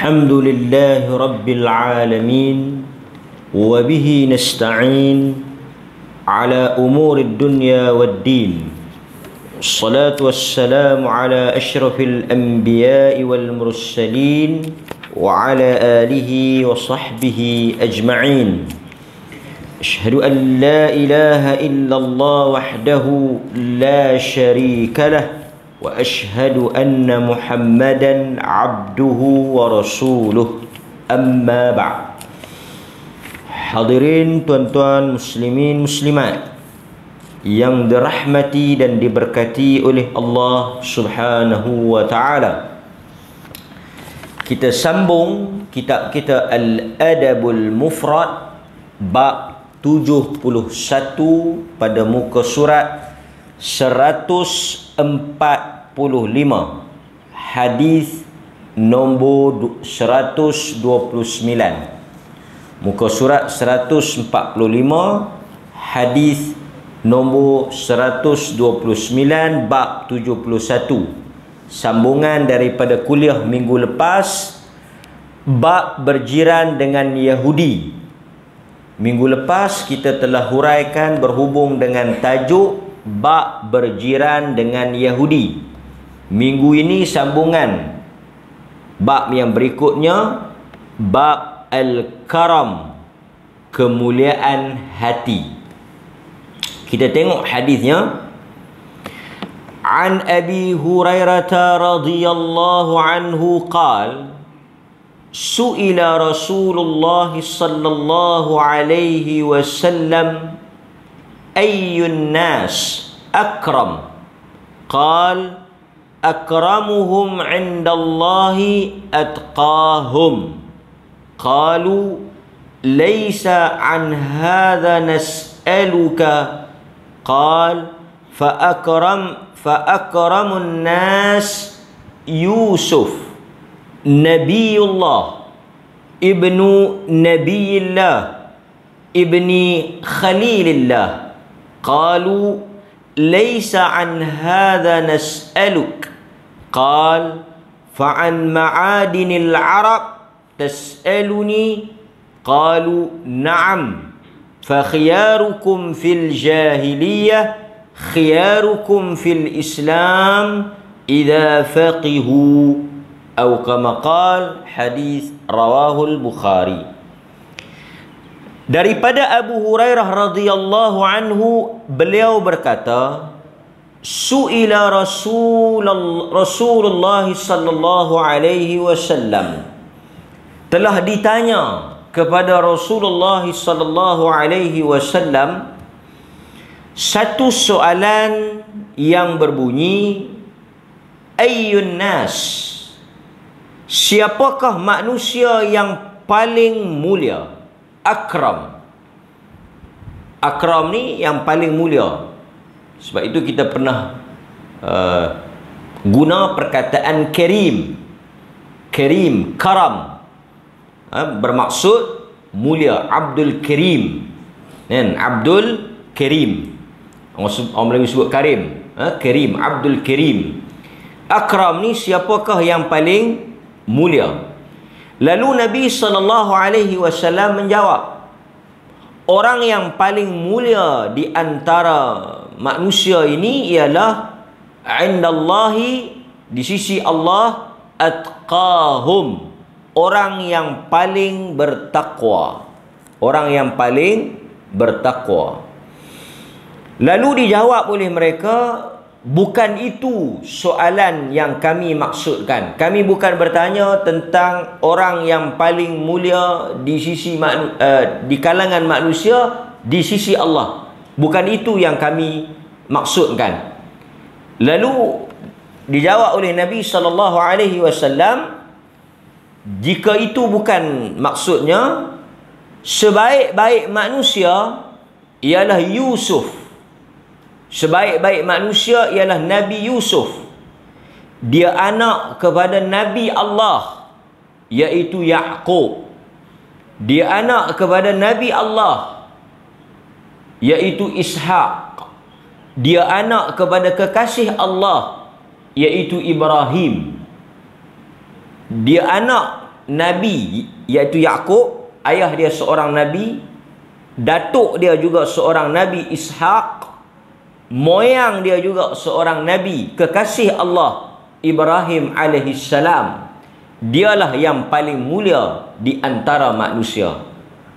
الحمد لله رب العالمين وبه نستعين على أمور الدنيا والدين. الصلاة والسلام على أشرف الأنبياء والمرسلين وعلى آله وصحبه أجمعين. أشهد أن لا إله إلا الله وحده لا شريك له وأشهد أن محمدا عبده ورسوله. أما بعد. Hadirin tuan-tuan muslimin muslimat yang dirahmati dan diberkati oleh Allah Subhanahu wa taala. Kita sambung kitab kita Al-Adabul Mufrad bab 71 pada muka surat 145, hadis nombor 129. Muka surat 145, hadis nombor 129, bab 71. Sambungan daripada kuliah minggu lepas, bab berjiran dengan Yahudi. Minggu lepas kita telah huraikan berhubung dengan tajuk bab berjiran dengan Yahudi. Minggu ini sambungan bab yang berikutnya, bab Al-Karam, kemuliaan hati. Kita tengok hadisnya. An Abi Hurairah radhiyallahu anhu qala su'ila Rasulullah sallallahu alaihi wasallam ayyun nas akram, qal akramuhum 'indallahi atqahum, qalu laysa an hadha nas'aluka, qal fa'akramun nas Yusuf Nabiullah ibnu Nabiyillah ibni Khalilillah, qalu laysa an hadha nas'aluk, qal fa'an ma'adinil Arab tas'aluni, qalu na'am fakhiyarukum fil jahiliyah khiyarukum fil Islam idza faqihu, atau kama qala. Hadis rawahul Bukhari. Daripada Abu Hurairah radhiyallahu anhu, beliau berkata, su'ila Rasulullah sallallahu alaihi wasallam, telah ditanya kepada Rasulullah sallallahu alaihi wasallam satu soalan yang berbunyi, ayyun nas, siapakah manusia yang paling mulia? Akram. Akram ni yang paling mulia. Sebab itu kita pernah guna perkataan karim. Karim, karam, bermaksud mulia. Abdul Karim, kan? Abdul Karim. Orang Melayu sebut Karim, Karim, Abdul Karim. Akram ni siapakah yang paling mulia? Lalu Nabi SAW menjawab, orang yang paling mulia di antara manusia ini ialah indallahi, di sisi Allah, atqahum, orang yang paling bertakwa. Orang yang paling bertakwa. Lalu dijawab oleh mereka, bukan itu soalan yang kami maksudkan. Kami bukan bertanya tentang orang yang paling mulia di sisi di kalangan manusia di sisi Allah. Bukan itu yang kami maksudkan. Lalu dijawab oleh Nabi sallallahu alaihi wasallam, jika itu bukan maksudnya, sebaik-baik manusia ialah Yusuf. Sebaik-baik manusia ialah Nabi Yusuf. Dia anak kepada Nabi Allah, iaitu Yaqub. Dia anak kepada Nabi Allah, iaitu Ishaq. Dia anak kepada kekasih Allah, iaitu Ibrahim. Dia anak nabi, iaitu Yaqub, ayah dia seorang nabi, datuk dia juga seorang nabi, Ishaq, moyang dia juga seorang nabi, kekasih Allah, Ibrahim alaihissalam. Dialah yang paling mulia di antara manusia.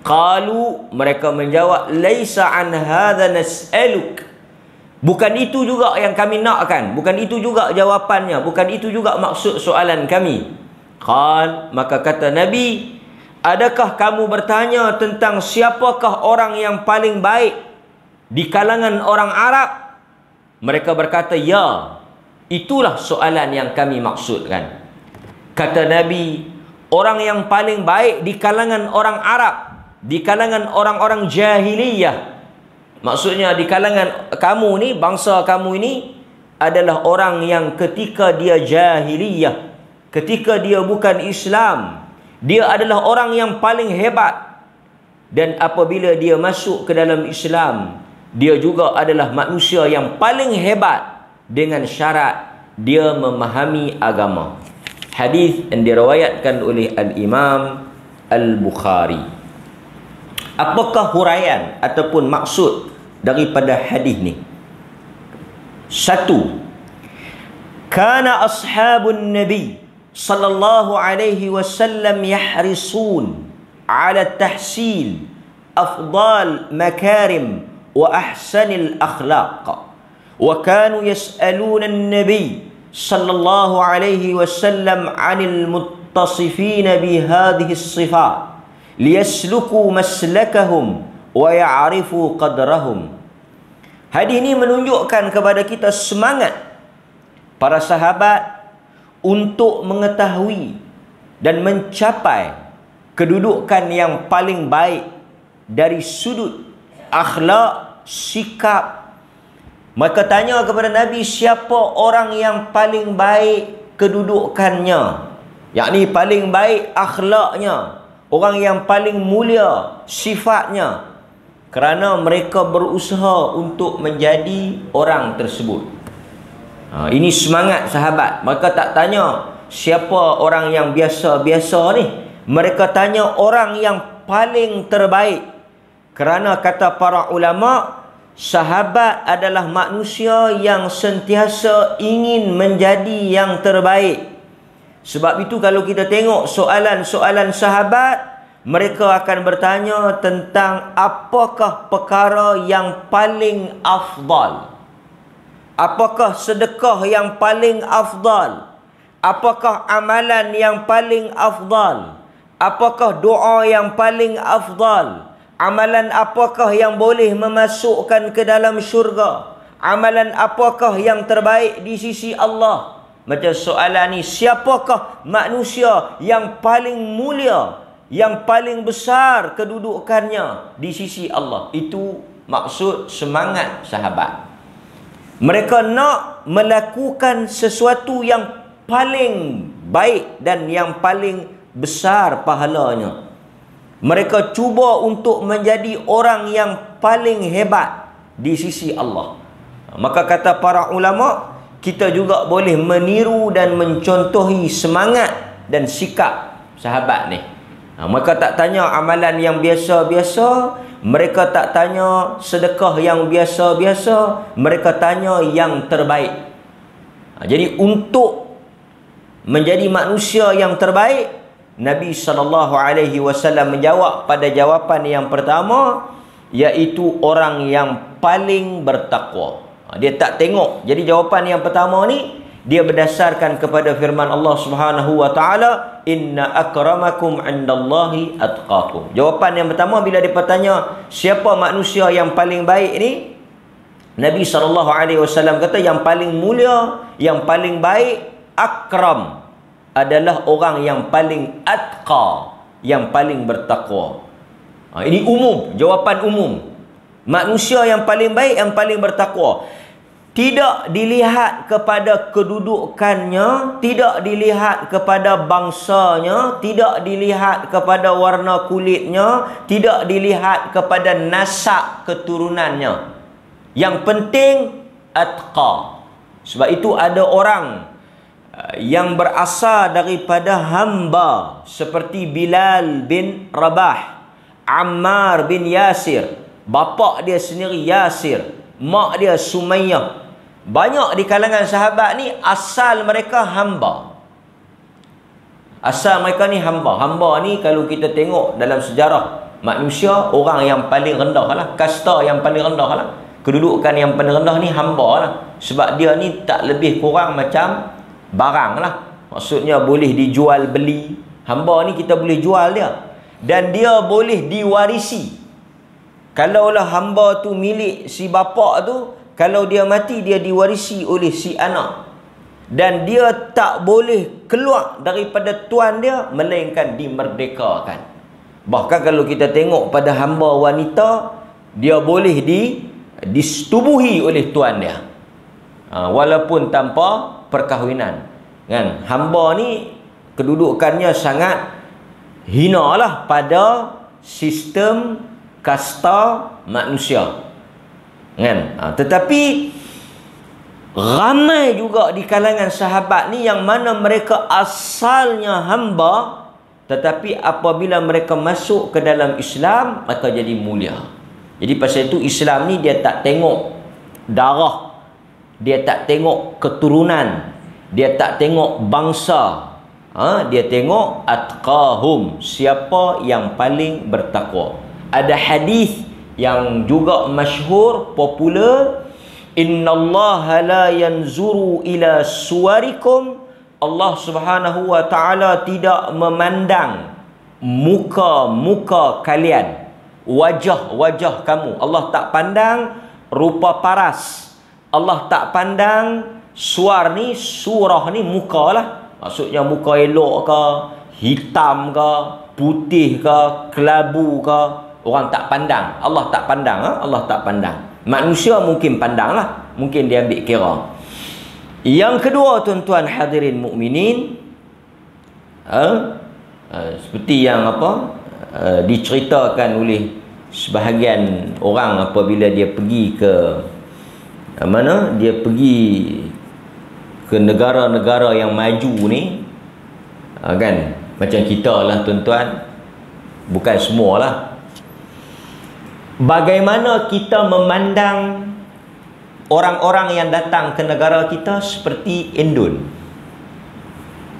Qalu, mereka menjawab, laisa an hadha nas'aluk. Bukan itu juga yang kami nakkan, bukan itu juga jawapannya, bukan itu juga maksud soalan kami. Qal, maka kata Nabi, adakah kamu bertanya tentang siapakah orang yang paling baik di kalangan orang Arab? Mereka berkata, ya, itulah soalan yang kami maksudkan. Kata Nabi, orang yang paling baik di kalangan orang Arab, di kalangan orang-orang jahiliyah, maksudnya di kalangan kamu ni, bangsa kamu ini adalah orang yang ketika dia jahiliyah, ketika dia bukan Islam, dia adalah orang yang paling hebat. Dan apabila dia masuk ke dalam Islam, dia juga adalah manusia yang paling hebat dengan syarat dia memahami agama. Hadis yang diriwayatkan oleh Al-Imam Al-Bukhari. Apakah huraian ataupun maksud daripada hadis ni? Satu, kana ashabun Nabi sallallahu alaihi wasallam yahrisun ala tahsil afdal makarim wa ahsanil akhlaq, wa kanu yas'aluna an-nabi sallallahu alaihi wasallam 'anil muttasifin bi hadhihi as-sifat liyasluku maslakahum wa ya'rifu qadrahum. Hadis ini menunjukkan kepada kita semangat para sahabat untuk mengetahui dan mencapai kedudukan yang paling baik dari sudut akhlak, sikap. Maka tanya kepada Nabi, siapa orang yang paling baik kedudukannya, yakni paling baik akhlaknya, orang yang paling mulia sifatnya, kerana mereka berusaha untuk menjadi orang tersebut. Ini semangat sahabat. Mereka tak tanya siapa orang yang biasa-biasa ni, mereka tanya orang yang paling terbaik. Kerana kata para ulama, sahabat adalah manusia yang sentiasa ingin menjadi yang terbaik. Sebab itu kalau kita tengok soalan-soalan sahabat, mereka akan bertanya tentang apakah perkara yang paling afdal. Apakah sedekah yang paling afdal? Apakah amalan yang paling afdal? Apakah doa yang paling afdal? Amalan apakah yang boleh memasukkan ke dalam syurga? Amalan apakah yang terbaik di sisi Allah? Macam soalan ni, siapakah manusia yang paling mulia, yang paling besar kedudukannya di sisi Allah? Itu maksud semangat sahabat. Mereka nak melakukan sesuatu yang paling baik dan yang paling besar pahalanya. Mereka cuba untuk menjadi orang yang paling hebat di sisi Allah. Maka kata para ulama, kita juga boleh meniru dan mencontohi semangat dan sikap sahabat ni. Mereka tak tanya amalan yang biasa-biasa, mereka tak tanya sedekah yang biasa-biasa, mereka tanya yang terbaik. Jadi untuk menjadi manusia yang terbaik, Nabi SAW menjawab pada jawapan yang pertama, iaitu orang yang paling bertakwa. Dia tak tengok. Jadi jawapan yang pertama ni, dia berdasarkan kepada firman Allah Subhanahu wa taala, inna akramakum indallahi atqakum. Jawapan yang pertama bila dia bertanya siapa manusia yang paling baik ni, Nabi SAW kata yang paling mulia, yang paling baik, akram, adalah orang yang paling atqa, yang paling bertakwa. Ini umum, jawapan umum. Manusia yang paling baik, yang paling bertakwa. Tidak dilihat kepada kedudukannya, tidak dilihat kepada bangsanya, tidak dilihat kepada warna kulitnya, tidak dilihat kepada nasab keturunannya. Yang penting atqa. Sebab itu ada orang yang berasal daripada hamba seperti Bilal bin Rabah, Ammar bin Yasir, bapa dia sendiri Yasir, mak dia Sumayyah. Banyak di kalangan sahabat ni asal mereka hamba. Asal mereka ni hamba. Hamba ni kalau kita tengok dalam sejarah manusia, orang yang paling rendah lah, kasta yang paling rendah lah, kedudukan yang paling rendah ni hamba lah. Sebab dia ni tak lebih kurang macam barang lah. Maksudnya boleh dijual beli. Hamba ni kita boleh jual dia. Dan dia boleh diwarisi. Kalaulah hamba tu milik si bapa tu, kalau dia mati dia diwarisi oleh si anak. Dan dia tak boleh keluar daripada tuan dia melainkan dimerdekakan. Bahkan kalau kita tengok pada hamba wanita, dia boleh disetubuhi oleh tuan dia, walaupun tanpa perkahwinan, kan? Hamba ni kedudukannya sangat hina lah pada sistem kasta manusia, kan? Tetapi ramai juga di kalangan sahabat ni yang mana mereka asalnya hamba, tetapi apabila mereka masuk ke dalam Islam, mereka jadi mulia. Jadi pasal itu Islam ni dia tak tengok darah, dia tak tengok keturunan, dia tak tengok bangsa, dia tengok atqahum, siapa yang paling bertakwa. Ada hadis yang juga masyhur, popular, innallaha la yanzuru ila suwarikum, Allah Subhanahu wa taala tidak memandang muka-muka kalian, wajah-wajah kamu. Allah tak pandang rupa paras, Allah tak pandang suar ni, surah ni muka lah. Maksudnya muka elok ke, hitam ke, putih ke, kelabu ke, orang tak pandang. Allah tak pandang, Allah tak pandang. Manusia mungkin pandang lah, mungkin dia ambil kira. Yang kedua, tuan-tuan hadirin mukminin, seperti yang diceritakan oleh sebahagian orang apabila dia pergi ke mana, dia pergi ke negara-negara yang maju ni, kan, macam kita lah tuan-tuan, bukan semualah. Bagaimana kita memandang orang-orang yang datang ke negara kita seperti Indon?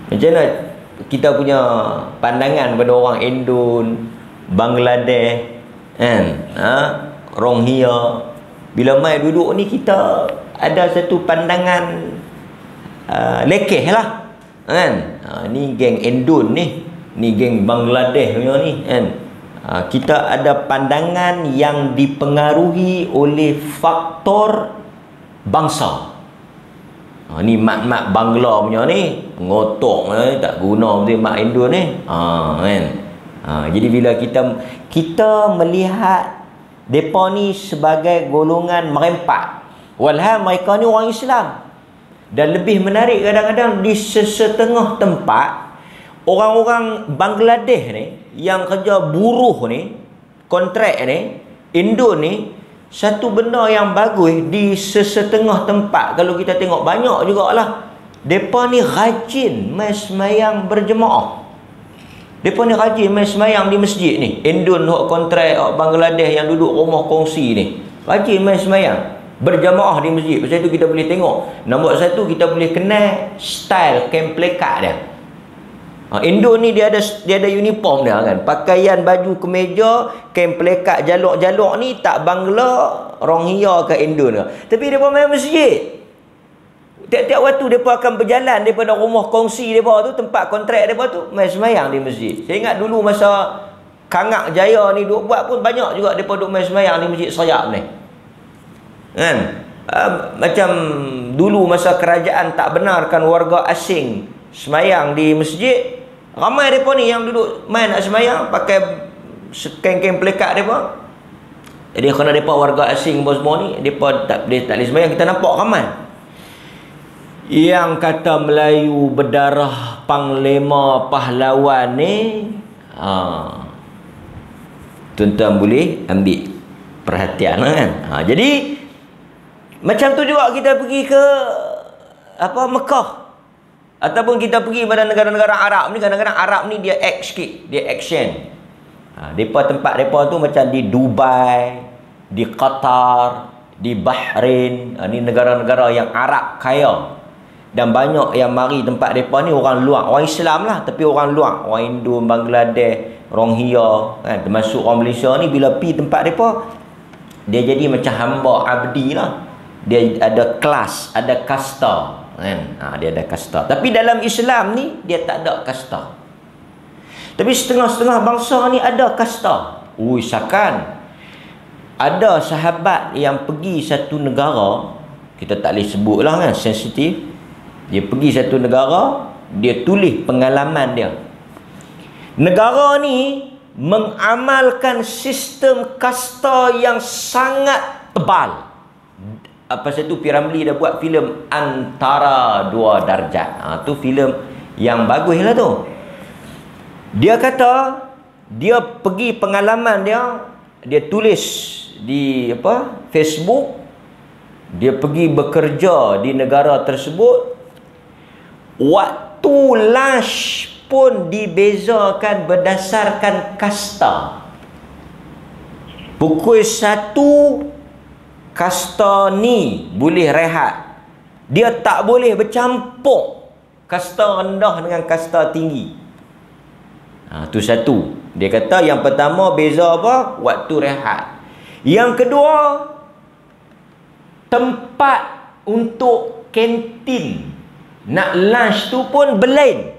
Macam mana kita punya pandangan pada orang Indon, Bangladesh, kan, Rohingya? Bila mai duduk ni kita ada satu pandangan lekeh lah, kan? Ni geng Indon ni geng Bangladesh punya ni, kan? Kita ada pandangan yang dipengaruhi oleh faktor bangsa. Ni mak-mak Bangla punya ni ngotok ni, tak guna betul mak Indo ni, kan? Jadi bila kita melihat depa ni sebagai golongan merempat, walhal mereka ni orang Islam. Dan lebih menarik, kadang-kadang di sesetengah tempat orang-orang Bangladesh ni yang kerja buruh ni, kontrak ni, Indo ni, satu benda yang bagus di sesetengah tempat, kalau kita tengok banyak jugalah, depa ni rajin mai sembahyang berjemaah. Depa ni rajin mai sembahyang di masjid ni. Indon hok kontrak hok Bangladesh yang duduk rumah kongsi ni, rajin mai sembahyang berjemaah di masjid. Pasal itu kita boleh tengok, nombor satu kita boleh kenal style kain plekat dia. Indo ni dia ada uniform dia, kan, pakaian baju kemeja, kain plekat jaluk-jaluk ni tak Bangla, Rohingya ke Indo ni. Tapi depa main masjid. Tiap-tiap waktu depa akan berjalan daripada rumah kongsi depa tu, tempat kontrak depa tu, main sembahyang di masjid. Saya ingat dulu masa Kangak Jaya ni duk buat pun banyak juga depa duk main sembahyang di Masjid Sayap ni, kan? Macam dulu masa kerajaan tak benarkan warga asing sembahyang di masjid, ramai mereka ni yang duduk main nak sembahyang pakai kain-kain plekat mereka. Jadi kerana mereka warga asing semua ni, mereka tak boleh sembahyang. Kita nampak ramai yang kata Melayu berdarah panglima pahlawan ni. Tuan-tuan boleh ambil perhatian, kan? Jadi macam tu juga kita pergi ke Mekah. Ataupun kita pergi pada negara-negara Arab ni, kadang-kadang Arab ni dia act sikit, dia action. Tempat mereka tu macam di Dubai, di Qatar, di Bahrain. Ni negara-negara yang Arab kaya. Dan banyak yang mari tempat mereka ni orang luar, orang Islam lah, tapi orang luar, orang Indo, Bangladesh, Rohingya, kan? Termasuk orang Malaysia ni, bila pergi tempat mereka, dia jadi macam hamba abdi lah. Dia ada kelas, ada kasta, kan? Dia ada kasta. Tapi dalam Islam ni dia tak ada kasta. Tapi setengah-setengah bangsa ni ada kasta. Misalkan ada sahabat yang pergi satu negara, kita tak boleh sebut lah kan, sensitif. Dia pergi satu negara, dia tulis pengalaman dia. Negara ni mengamalkan sistem kasta yang sangat tebal. Pasal tu P.Ramlee dah buat filem Antara Dua Darjat. Tu filem yang bagus lah tu. Dia kata dia pergi pengalaman dia tulis di Facebook. Dia pergi bekerja di negara tersebut. Waktu lunch pun dibezakan berdasarkan kasta. Pukul 1 kasta ni boleh rehat. Dia tak boleh bercampur kasta rendah dengan kasta tinggi. Tu satu. Dia kata yang pertama beza apa? Waktu rehat. Yang kedua, tempat untuk kantin. Nak lunch tu pun berlain.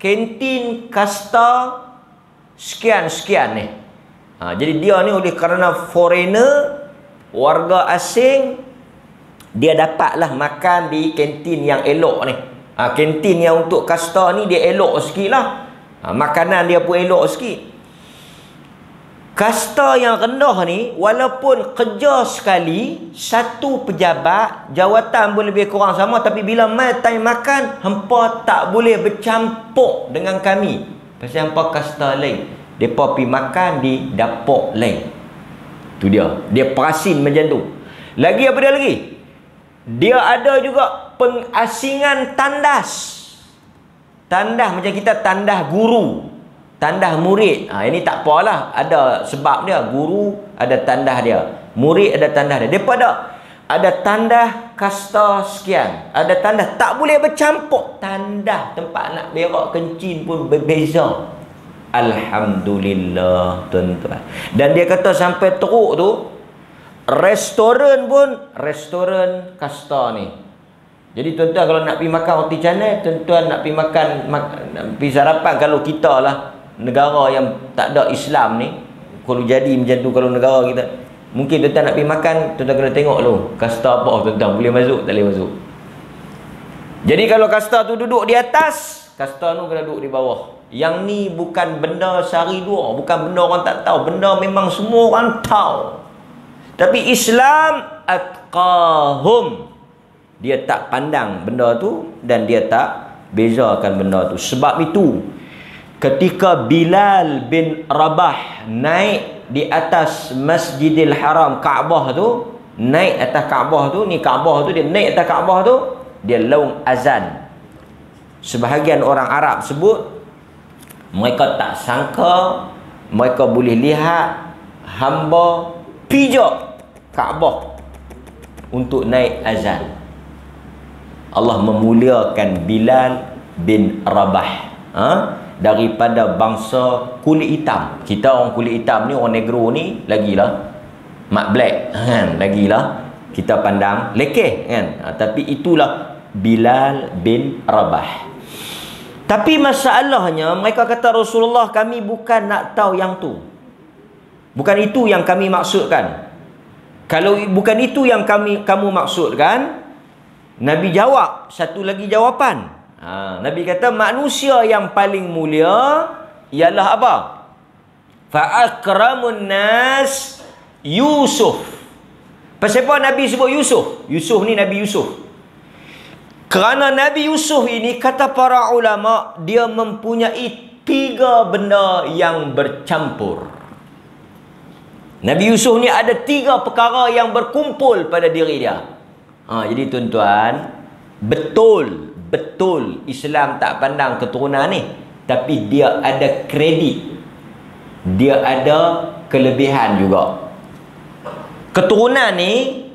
Kantin kasta sekian-sekian ni. Jadi dia ni oleh kerana foreigner, warga asing, dia dapatlah makan di kantin yang elok ni. Kantin yang untuk kasta ni dia elok sikit lah. Makanan dia pun elok sikit. Kasta yang rendah ni, walaupun kerja sekali, satu pejabat, jawatan pun lebih kurang sama, tapi bila mai time makan, hampa tak boleh bercampur dengan kami. Pasal hampa kasta lain. Mereka pergi makan di dapur lain. Tu dia. Dia perasin macam tu. Lagi apa dia lagi? Dia ada juga pengasingan tandas. Tandas macam kita tandas guru, tandas murid. Ini tak apalah, ada sebab dia. Guru ada tandas dia, murid ada tandas dia. Depa ada tandas kasta sekian, ada tandas tak boleh bercampur. Tandas tempat nak berak kencing pun berbeza. Alhamdulillah tuan-tuan. Dan dia kata sampai teruk tu, restoran pun restoran kasta ni. Jadi tuan-tuan kalau nak pergi makan roti canai, tuan-tuan nak pergi makan, nak pergi sarapan, kalau kita lah negara yang tak ada Islam ni, kalau jadi macam tu, kalau negara kita, mungkin tuan-tuan nak pergi makan, tuan-tuan kena tengok dulu kasta apa tuan-tuan, boleh masuk tak boleh masuk. Jadi kalau kasta tu duduk di atas, kasta tu kena duduk di bawah. Yang ni bukan benda sehari dua, bukan benda orang tak tahu, benda memang semua orang tahu. Tapi Islam atqahum, dia tak pandang benda tu dan dia tak bezakan benda tu. Sebab itu ketika Bilal bin Rabah naik di atas Masjidil Haram, Kaabah tu, naik atas Kaabah tu, ni Kaabah tu, dia naik atas Kaabah tu, dia laung azan. Sebahagian orang Arab sebut mereka tak sangka mereka boleh lihat hamba pijak Kaabah untuk naik azan. Allah memuliakan Bilal bin Rabah daripada bangsa kulit hitam. Kita orang kulit hitam ni, orang negro ni, lagilah mat black kan, lagilah kita pandang lekeh kan. Tapi itulah Bilal bin Rabah. Tapi masalahnya mereka kata, Rasulullah, kami bukan nak tahu yang tu, bukan itu yang kami maksudkan. Kalau bukan itu yang kamu maksudkan, Nabi jawab satu lagi jawapan. Nabi kata manusia yang paling mulia ialah apa? Fa akramun nas Yusuf. Pasal apa Nabi sebut Yusuf? Yusuf ni Nabi Yusuf. Kerana Nabi Yusuf ini, kata para ulama, dia mempunyai 3 benda yang bercampur. Nabi Yusuf ni ada 3 perkara yang berkumpul pada diri dia. Jadi tuan-tuan, betul betul Islam tak pandang keturunan ni, tapi dia ada kredit, dia ada kelebihan juga. Keturunan ni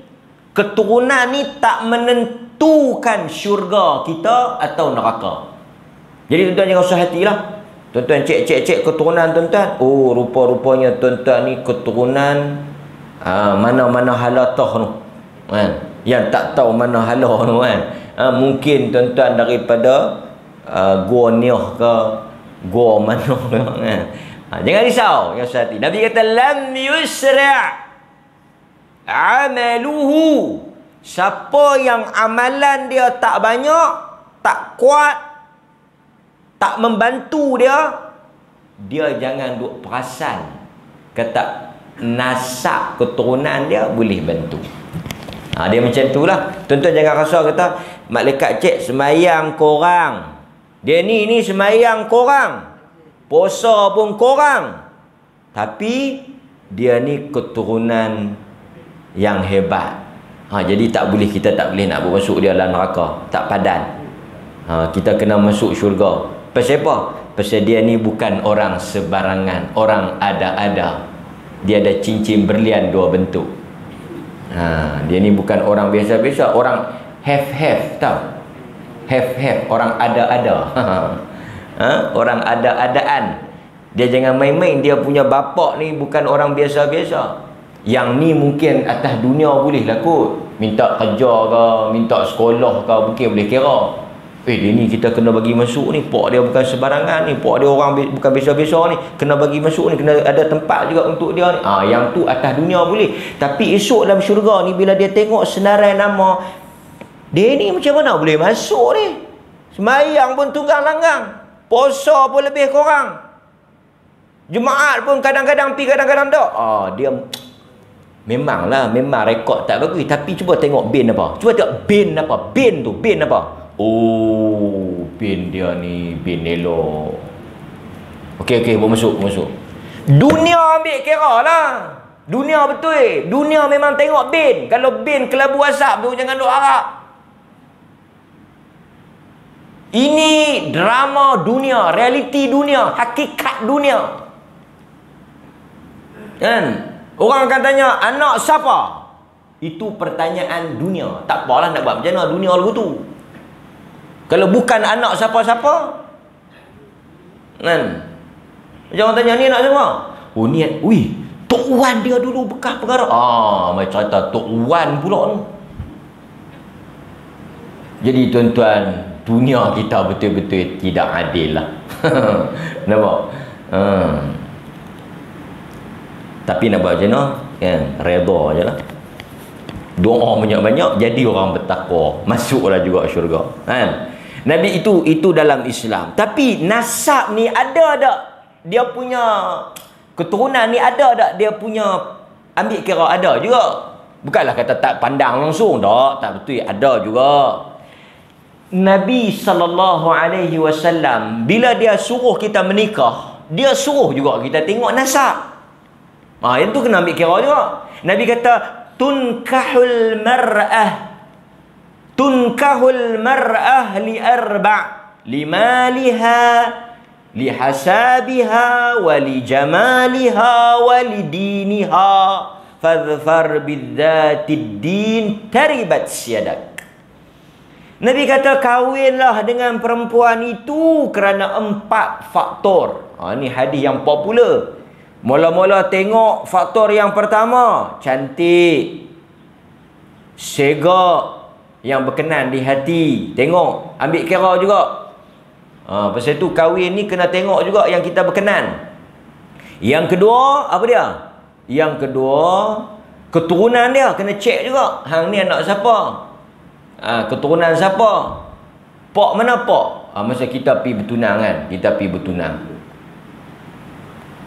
tak menentukan syurga kita atau neraka. Jadi tuan-tuan jangan usah hatilah. Tuan-tuan cek keturunan tuan-tuan. Oh, rupa-rupanya tuan-tuan ni keturunan mana-mana halatah tu kan. Yang tak tahu mana halah tu kan. Mungkin tuan-tuan daripada gua Niah ke gua mana kan. Jangan risau, jangan usah hati. Nabi kata lam yusra' amaluhu. Siapa yang amalan dia tak banyak, tak kuat, tak membantu dia jangan duk perasan kata nasab keturunan dia boleh bantu. Dia macam itulah. Tuan-tuan jangan rasa kata malaikat cek semayang korang, dia ni semayang korang, puasa pun korang, tapi dia ni keturunan yang hebat. Jadi kita tak boleh nak masuk dia dalam neraka, tak padan. Kita kena masuk syurga. Pasal apa? Pasal dia ni bukan orang sebarangan, orang ada-ada. Dia ada cincin berlian 2 bentuk. Dia ni bukan orang biasa-biasa, orang have tau. Have, orang ada-ada. Orang ada-adaan. Dia jangan main-main, dia punya bapak ni bukan orang biasa-biasa. Yang ni mungkin atas dunia boleh lah kot. Minta kerja ke, minta sekolah ke, mungkin boleh kira. Dia ni kita kena bagi masuk ni. Pak dia bukan sebarangan ni. Pak dia orang bukan biasa-biasa ni. Kena bagi masuk ni. Kena ada tempat juga untuk dia ni. Yang tu atas dunia boleh. Tapi esok dalam syurga ni, bila dia tengok senarai nama, dia ni macam mana boleh masuk ni? Semayang pun tunggang langgang, puasa pun lebih korang, Jumaat pun kadang-kadang pi, kadang-kadang tak. Dia memang rekod tak bagus. Tapi cuba tengok bin apa. Cuba tengok bin apa. Bin apa. Oh, bin dia ni bin elok. Okey, buat masuk. Dunia ambil kira lah. Dunia betul. Dunia memang tengok bin. Kalau bin kelabu asap tu jangan duk harap. Ini drama dunia, realiti dunia, hakikat dunia. Kan? Orang akan tanya, anak siapa? Itu pertanyaan dunia. Tak apalah nak buat macam mana, dunia lagu tu. Kalau bukan anak siapa-siapa, kan? Macam orang tanya, ni anak siapa? Oh, ni, Tok Wan dia dulu bekas perkara. Macam cerita Tok Wan pula tu. Jadi tuan-tuan, dunia kita betul-betul tidak adil lah. Nampak? Tapi nak buat macam mana? Kan? Redha je lah. Doa banyak-banyak, jadi orang bertakwa. Masuklah juga syurga. Kan? Nabi itu dalam Islam. Tapi nasab ni ada tak? Dia punya keturunan ni ada tak? Dia punya ambil kira ada juga. Bukanlah kata tak pandang langsung. Tak betul. Ada juga. Nabi SAW, bila dia suruh kita menikah, dia suruh juga kita tengok nasab. Yang tu kena ambil kira juga. Nabi kata, tunkahul mar'ah li arba' limaliha, lihasabiha, walijamaliha, walidiniha, fadhfar bidzatid din taribat siyadak. Nabi kata kahwinlah dengan perempuan itu kerana 4 faktor. Ini hadis yang popular. Mula-mula tengok faktor yang pertama, cantik, segak, yang berkenan di hati. Tengok, ambil kira juga. Pasal tu kahwin ni kena tengok juga yang kita berkenan. Yang kedua, apa dia? Yang kedua, keturunan dia kena cek juga. Hang ni anak siapa? Keturunan siapa? Pak mana pak? Masa kita pergi bertunang kan, kita pergi bertunang,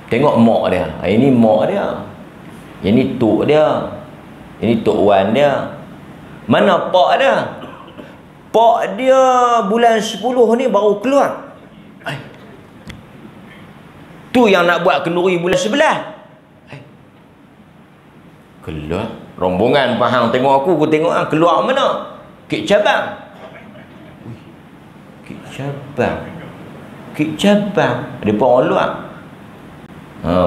tengok mak dia. Ini mak dia, ini tok dia, ini tok wan dia. Mana pak dia? Pak dia bulan 10 ni baru keluar. Tu yang nak buat kenduri bulan 11. Keluar rombongan, faham, tengok aku tengok keluar mana? Kek cabang. cabang. Kek cabang. Dia pun keluar.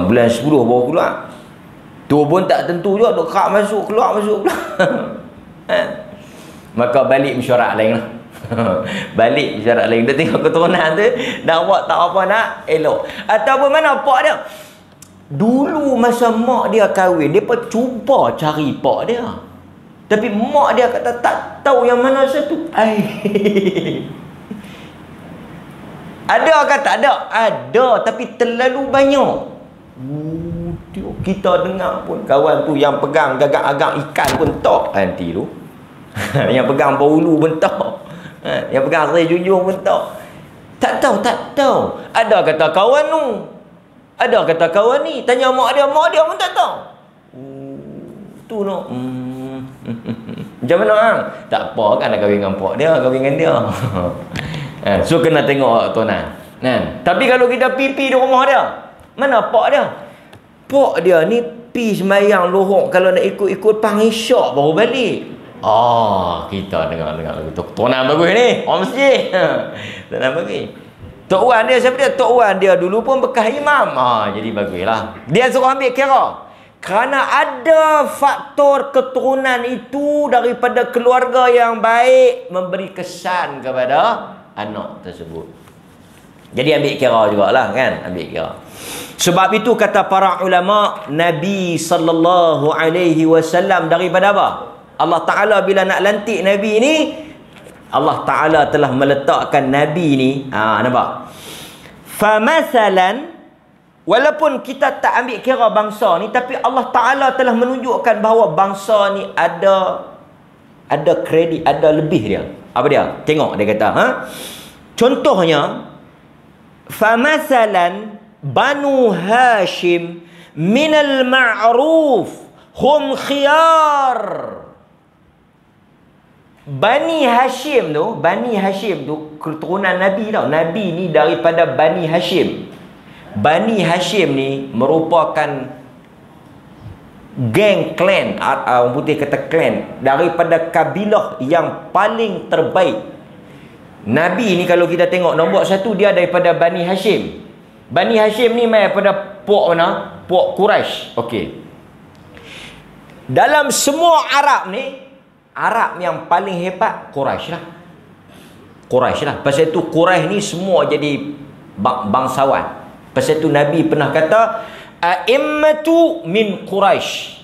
Bulan 10 baru keluar. Tu pun tak tentu juga. Duk kak masuk, keluar, masuk, keluar. Maka balik mesyuarat lain lah. Balik mesyuarat lain. Dia tengok keturunan tu. Nak buat tak apa nak elok. Ataupun mana pak dia. Dulu masa mak dia kahwin, dia pun cuba cari pak dia. Tapi mak dia kata tak tahu yang mana satu. Ada ke tak ada? Ada, tapi terlalu banyak. Kita dengar pun kawan tu yang pegang gagak-agak ikan pun tak nanti tu. Yang pegang paulu pun tak. Yang pegang serai junjung pun tak. Tak tahu. Ada kata kawan tu. Ada kata kawan ni. Tanya mak dia pun tak tahu. Tu no. Macam mana hang? Tak apa kan nak kahwin dengan pak dia, kahwin dengan dia. So kena tengok tuan-tuan. Tapi kalau kita pipi di rumah dia, mana pak dia? Pak dia ni pi sembahyang lohok kalau nak ikut-ikut pang isyak baru balik. Kita dengar lagu tu. Tuan-tuan bagus ni, orang masjid. Tuan-tuan bagus. Tok Wan dia siapa dia? Tok Wan dia dulu pun bekas imam. Jadi baguslah. Dia suruh ambil kira. Kerana ada faktor keturunan itu daripada keluarga yang baik memberi kesan kepada anak tersebut. Jadi ambil kira jugalah kan, ambil kira. Sebab itu kata para ulama, Nabi sallallahu alaihi wasallam daripada apa? Allah Taala bila nak lantik Nabi ni, Allah Taala telah meletakkan Nabi ni, nampak? Famasalan, walaupun kita tak ambil kira bangsa ni, tapi Allah Ta'ala telah menunjukkan bahawa bangsa ni ada kredit, ada lebih dia. Apa dia? Tengok dia kata. Contohnya, famasalan Banu Hashim minal ma'ruf hum khiyar. Bani Hashim tu keturunan Nabi tau. Nabi ni daripada Bani Hashim. Bani Hashim ni merupakan geng klan, orang putih kata klan, daripada kabilah yang paling terbaik. Nabi ni kalau kita tengok nombor 1 dia daripada Bani Hashim. Bani Hashim ni mai daripada puak mana? Puak Quraisy. Okey. Dalam semua Arab ni, Arab yang paling hebat Quraisy lah. Pasal itu Quraisy ni semua jadi bangsawan. Pasal itu Nabi pernah kata a'immatu min Quraisy.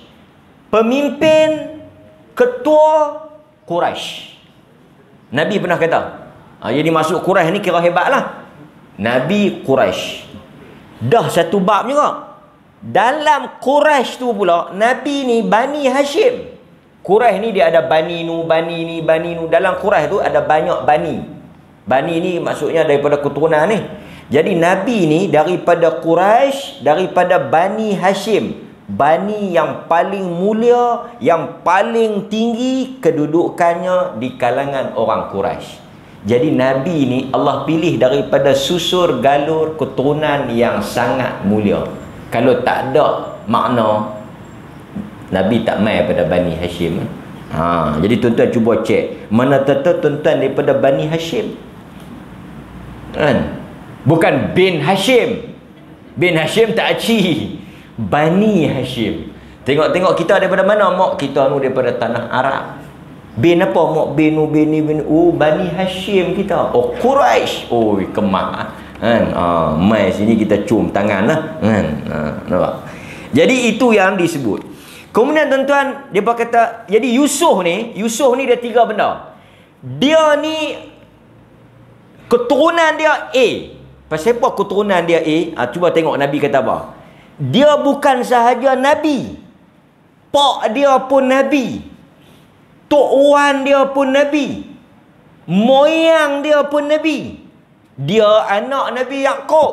Pemimpin ketua Quraisy. Nabi pernah kata. Jadi masuk Quraisy ni kira hebatlah. Nabi Quraisy. Dah satu bab juga. Dalam Quraisy tu pula Nabi ni Bani Hashim. Quraisy ni dia ada Bani Nu. Dalam Quraisy tu ada banyak Bani. Bani ni maksudnya daripada keturunan ni. Jadi Nabi ni daripada Quraisy, daripada Bani Hashim. Bani yang paling mulia, yang paling tinggi kedudukannya di kalangan orang Quraisy. Jadi Nabi ni Allah pilih daripada susur galur keturunan yang sangat mulia. Kalau tak ada makna, Nabi tak mai pada Bani Hashim. Jadi tuan-tuan cuba cek. Mana tentu tuan-tuan daripada Bani Hashim. Kan? Bukan bin Hashim. Bin Hashim tak aci. Bani Hashim. Tengok-tengok kita daripada mana? Mak kita ni daripada tanah Arab. Bin apa? Mak bin Nu, bin ni, bin. Bani Hashim kita. Quraisy. Kemak. Kan? Mai sini kita cium tangan lah. Kan? Nampak? Jadi itu yang disebut. Kemudian tuan-tuan, dia kata, jadi Yusuf ni dia 3 benda. Dia ni keturunan dia A. Pasal apa keturunan dia A? Cuba tengok Nabi kata apa. Dia bukan sahaja Nabi. Pak dia pun Nabi. Tok Wan dia pun Nabi. Moyang dia pun Nabi. Dia anak Nabi Yaqub.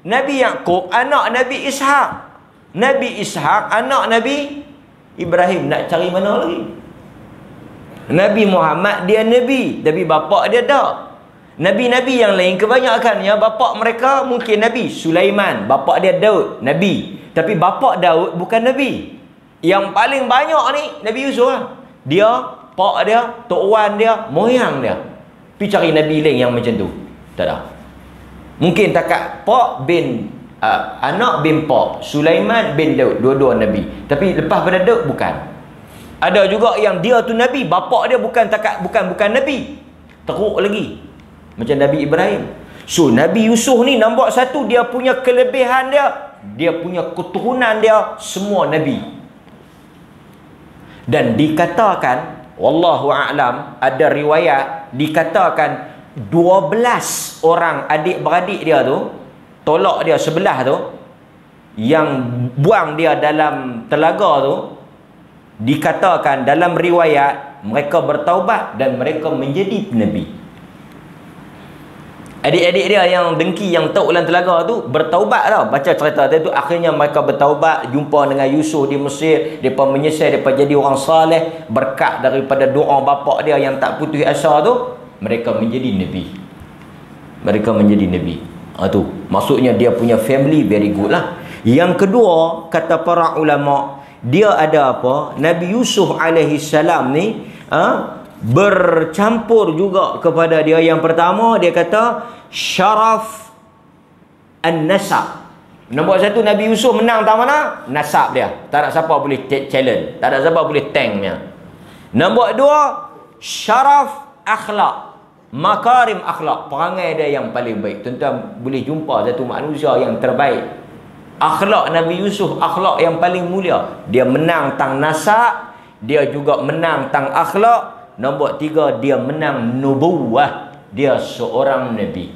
Nabi Yaqub anak Nabi Ishaq. Nabi Ishaq anak Nabi Ibrahim. Nak cari mana lagi? Nabi Muhammad dia Nabi, tapi bapa dia tak. Nabi-Nabi yang lain kebanyakannya bapa mereka mungkin Nabi. Sulaiman, bapa dia Daud, Nabi. Tapi bapa Daud bukan Nabi. Yang paling banyak ni Nabi Yusuf lah. Dia, pak dia, tok wan dia, moyang dia. Pi cari Nabi lain yang macam tu. Tak ada. Mungkin takat Pak bin anak bin Pak, Sulaiman bin Daud, dua-dua Nabi. Tapi lepas pada Daud bukan. Ada juga yang dia tu Nabi, bapak dia bukan Nabi. Teruk lagi. Macam Nabi Ibrahim. So Nabi Yusuf ni nombor satu, dia punya kelebihan dia punya keturunan dia semua Nabi. Dan dikatakan, wallahu a'lam, ada riwayat dikatakan 12 orang adik-beradik dia tu, tolak dia sebelah tu, yang buang dia dalam telaga tu, dikatakan dalam riwayat mereka bertaubat dan mereka menjadi Nabi. Adik-adik dia yang dengki, yang tauk dalam telaga tu bertaubat tau. Baca cerita dia tu, akhirnya mereka bertaubat, jumpa dengan Yusuf di Mesir, mereka menyesal, mereka jadi orang saleh berkat daripada doa bapak dia yang tak putus asa tu, mereka menjadi Nabi. Mereka menjadi Nabi. Tu maksudnya dia punya family very good lah. Yang kedua, kata para ulama, dia ada apa? Nabi Yusuf alaihi salam ni bercampur juga kepada dia. Yang pertama dia kata syaraf an-nasab. Nombor satu, Nabi Yusuf menang tak mana? Nasab dia. Tak ada siapa boleh challenge, tak ada siapa boleh tanknya. Nombor dua, syaraf akhlak, makarim akhlak, perangai dia yang paling baik. Tuan-tuan boleh jumpa satu manusia yang terbaik, akhlak Nabi Yusuf, akhlak yang paling mulia. Dia menang tang nasab, dia juga menang tang akhlak. Nombor tiga, dia menang nubuwah, dia seorang Nabi.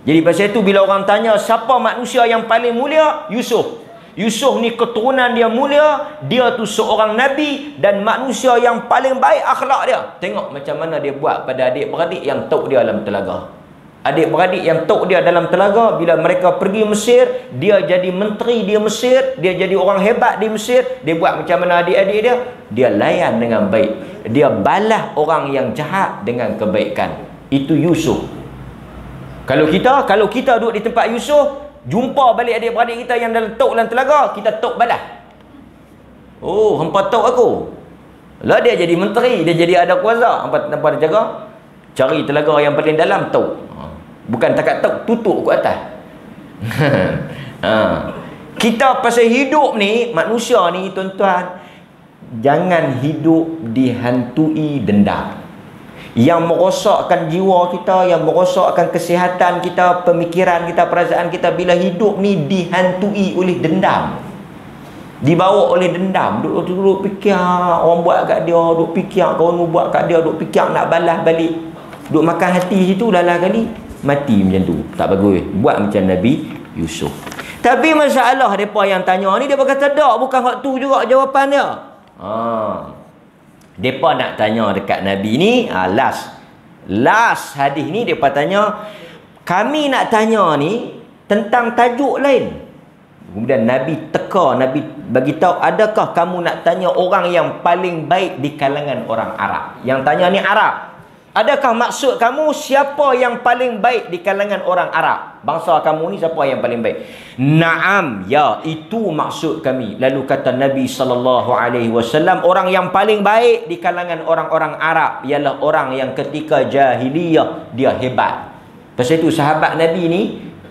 Jadi pasal itu bila orang tanya siapa manusia yang paling mulia, Yusuf. Yusuf ni keturunan dia mulia, dia tu seorang Nabi dan manusia yang paling baik akhlak dia. Tengok macam mana dia buat pada adik-beradik yang tok dia dalam telaga. Adik-beradik yang tok dia dalam telaga, bila mereka pergi Mesir, dia jadi menteri di Mesir, dia jadi orang hebat di Mesir. Dia buat macam mana adik-adik dia? Dia layan dengan baik. Dia balas orang yang jahat dengan kebaikan. Itu Yusuf. Kalau kita duduk di tempat Yusuf, jumpa balik adik-beradik kita yang dalam tok dalam telaga, kita tok balas. Oh, hampa tok aku. Lah dia jadi menteri, dia jadi ada kuasa. Hampa dia jaga, cari telaga yang paling dalam tok. Bukan takat tok, tutup ke atas. Kita pasal hidup ni, manusia ni tuan-tuan, jangan hidup dihantui dendam. Yang merosakkan jiwa kita, yang merosakkan kesihatan kita, pemikiran kita, perasaan kita, bila hidup ni dihantui oleh dendam, dibawa oleh dendam. Duduk fikir orang buat kat dia, duduk fikir kawan buat kat dia, duduk fikir nak balas balik, duduk makan hati situ, lalah kali mati macam tu. Tak bagus. Buat macam Nabi Yusuf. Tapi masalah mereka yang tanya ni, dia berkata tak, bukan waktu juga jawapan dia. Mereka nak tanya dekat Nabi ni, last hadis ni mereka tanya, kami nak tanya ni tentang tajuk lain. Kemudian Nabi teka, Nabi bagi tahu, adakah kamu nak tanya orang yang paling baik di kalangan orang Arab? Yang tanya ni Arab. Adakah maksud kamu siapa yang paling baik di kalangan orang Arab? Bangsa kamu ni siapa yang paling baik? Naam, ya, itu maksud kami. Lalu kata Nabi SAW, orang yang paling baik di kalangan orang-orang Arab ialah orang yang ketika jahiliyah dia hebat. Pasal itu sahabat Nabi ni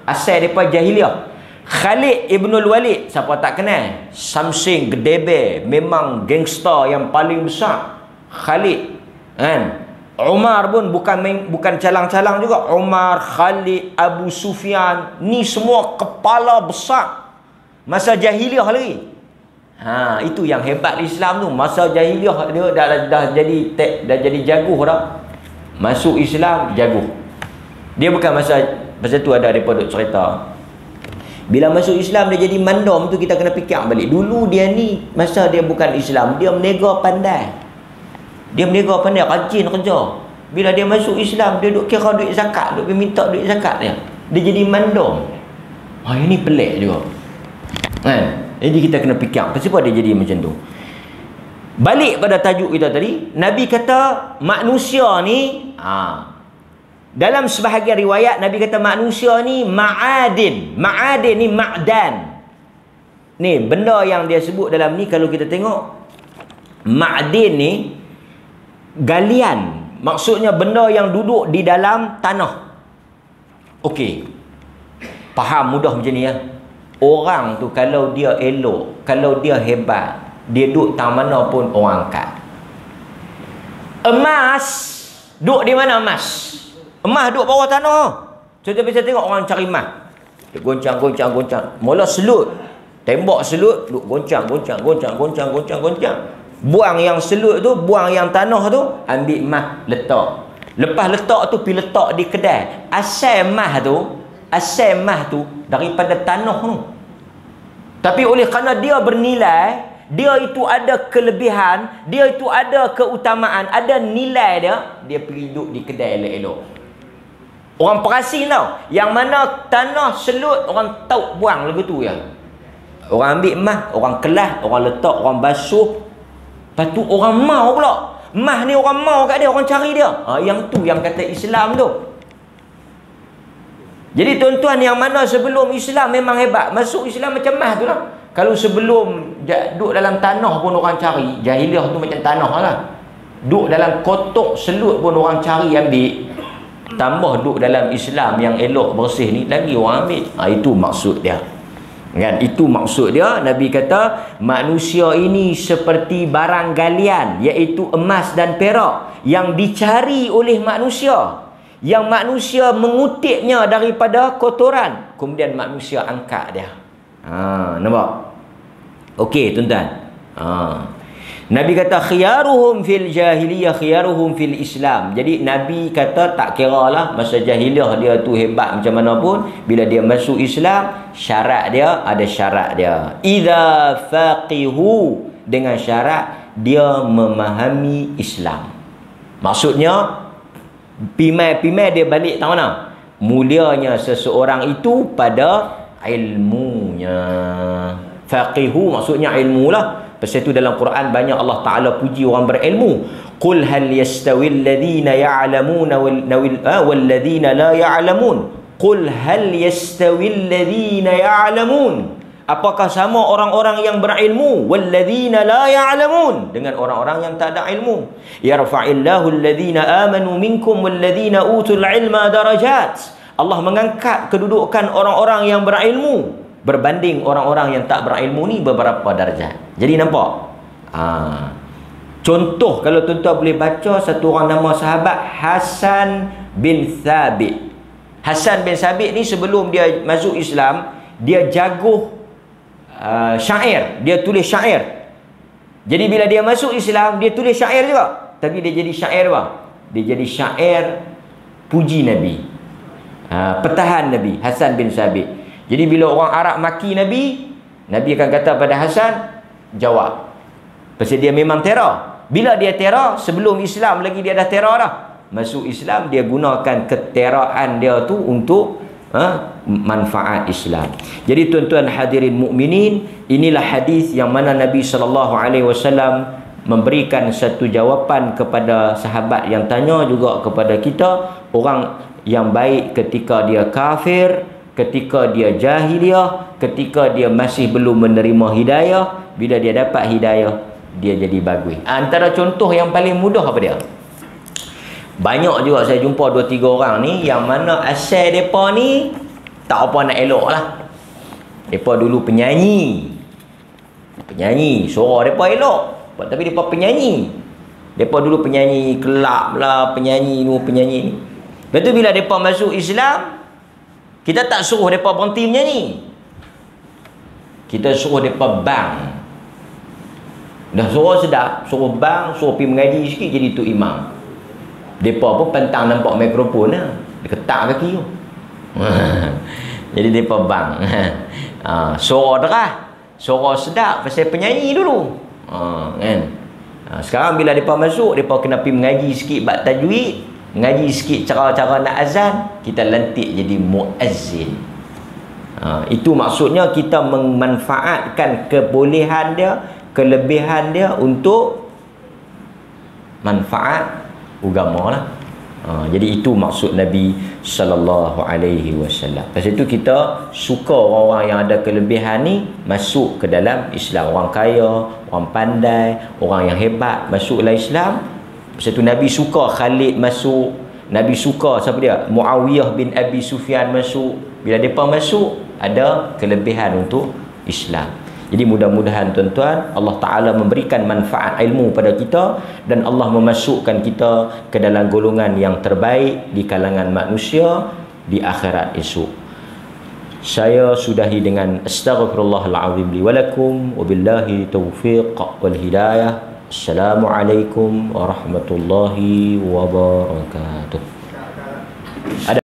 asal daripada jahiliyah. Khalid ibn Walid, siapa tak kenal? Samsing gedebe, memang gangster yang paling besar. Khalid, kan? Umar pun bukan calang-calang juga. Umar, Khalid, Abu Sufyan, ni semua kepala besar masa jahiliah lagi. Itu yang hebat Islam tu. Masa jahiliah dia dah jadi jaguh dah. Masuk Islam jaguh. Dia bukan masa tu ada daripada cerita. Bila masuk Islam dia jadi mandom tu, kita kena fikir balik. Dulu dia ni masa dia bukan Islam, dia menega pandai. Dia berniaga pandai, rajin kerja. Bila dia masuk Islam, dia duk kira duit zakat, duk minta duit zakat dia. Dia jadi mandom. Ini pelik juga. Kan? Jadi kita kena fikir, kenapa dia jadi macam tu? Balik pada tajuk kita tadi, Nabi kata manusia ni, dalam sebahagian riwayat Nabi kata manusia ni ma'adin. Ma'adin ni ma'dan. Ni benda yang dia sebut dalam ni, kalau kita tengok ma'adin ni galian, maksudnya benda yang duduk di dalam tanah. Okey, faham mudah macam ni ya. Orang tu kalau dia elok, kalau dia hebat, dia duduk tang mana pun orang angkat. Emas duduk di mana emas? Emas duduk bawah tanah. Saya biasa tengok orang cari emas, dia goncang. Mula selut, tembok selut, duduk goncang. Buang yang selut tu, buang yang tanah tu, ambil emas letak. Lepas letak tu pergi letak di kedai. Asal emas tu daripada tanah tu. Tapi oleh kerana dia bernilai, dia itu ada kelebihan, dia itu ada keutamaan, ada nilai dia pergi duduk di kedai elok-elok. Orang perasin tau, yang mana tanah selut orang tauk buang lagu tu ya. Orang ambil emas, orang kelas, orang letak, orang basuh. Lepas tu orang mau pula. Emas ni orang mau kat dia, orang cari dia. Yang tu yang kata Islam tu. Jadi tuan-tuan, yang mana sebelum Islam memang hebat, masuk Islam macam emas tu lah. Kalau sebelum duduk dalam tanah pun orang cari, jahiliah tu macam tanah lah. Duduk dalam kotak selut pun orang cari ambil. Tambah duduk dalam Islam yang elok bersih ni, lagi orang ambil. Itu maksud dia. Kan? Itu maksud dia. Nabi kata manusia ini seperti barang galian, iaitu emas dan perak yang dicari oleh manusia, yang manusia mengutipnya daripada kotoran, kemudian manusia angkat dia. Nampak? Okey tuan-tuan. Nabi kata khiyaruhum fil jahiliyah khiyaruhum fil Islam. Jadi Nabi kata tak kiralah masa jahiliyah dia tu hebat macam mana pun, bila dia masuk Islam, syarat dia ada syarat dia. Idza faqihu, dengan syarat dia memahami Islam. Maksudnya pimai-pimai dia balik tahu mana? Mulianya seseorang itu pada ilmunya. Faqihu maksudnya ilmu lah. Pasal itu dalam Quran banyak Allah Ta'ala puji orang berilmu. Qul hal yastawil ladhina ya'lamuna wal ladhina la ya'lamun. Qul hal yastawil ladhina ya'lamun. Apakah sama orang-orang yang berilmu wal ladhina la ya'lamun dengan orang-orang yang tak ada ilmu? Yarfa'illahu alladhina amanu minkum wal ladhina utul ilma darajat. Allah mengangkat kedudukan orang-orang yang berilmu berbanding orang-orang yang tak berilmu ni beberapa darjat. Jadi nampak? Contoh kalau tuan-tuan boleh baca satu orang nama sahabat Hasan bin Thabit. Hasan bin Thabit ni sebelum dia masuk Islam, dia jago syair, dia tulis syair. Jadi bila dia masuk Islam, dia tulis syair juga. Tapi dia jadi syair apa? Dia jadi syair puji Nabi, pertahan Nabi, Hasan bin Thabit. Jadi bila orang Arab maki Nabi, Nabi akan kata pada Hasan, jawab. Pasal dia memang teror. Bila dia teror, sebelum Islam lagi dia dah teror dah. Masuk Islam, dia gunakan keteraan dia tu untuk manfaat Islam. Jadi tuan-tuan hadirin mukminin, inilah hadis yang mana Nabi SAW memberikan satu jawapan kepada sahabat yang tanya, juga kepada kita. Orang yang baik ketika dia kafir, ketika dia jahiliah, ketika dia masih belum menerima hidayah, bila dia dapat hidayah, dia jadi bagus. Antara contoh yang paling mudah apa dia? Banyak juga saya jumpa 2-3 orang ni yang mana asal mereka ni tak apa nak elok lah. Mereka dulu penyanyi, suara mereka elok, tapi mereka penyanyi. Mereka dulu penyanyi kelab lah, penyanyi ni, penyanyi ni. Lepas tu bila mereka masuk Islam, kita tak suruh mereka berhenti menyanyi, kita suruh mereka bang. Dah suruh sedap, suruh bang, suruh pergi mengaji sikit, jadi tu imam. Mereka pun pantang nampak mikrofon lah, dia ketak kaki tu. Jadi mereka bang. Suara derah, suara sedap, pasal penyanyi dulu. Kan? Sekarang bila mereka masuk, mereka kena pergi mengaji sikit bab tajwid, ngaji sikit cara-cara nak azan, kita lantik jadi muazzin. Itu maksudnya kita memanfaatkan kebolehan dia, kelebihan dia untuk manfaat agama lah. Jadi itu maksud Nabi SAW. Pasal itu kita suka orang-orang yang ada kelebihan ni masuk ke dalam Islam. Orang kaya, orang pandai, orang yang hebat masuklah Islam. Lepas tu Nabi suka Khalid masuk, Nabi suka siapa dia? Muawiyah bin Abi Sufyan masuk. Bila mereka masuk, ada kelebihan untuk Islam. Jadi mudah-mudahan tuan-tuan, Allah Ta'ala memberikan manfaat ilmu pada kita dan Allah memasukkan kita ke dalam golongan yang terbaik di kalangan manusia di akhirat esok. Saya sudahi dengan astaghfirullahalazim li wa lakum wa billahi taufiq wal hidayah. Assalamualaikum warahmatullahi wabarakatuh. Ada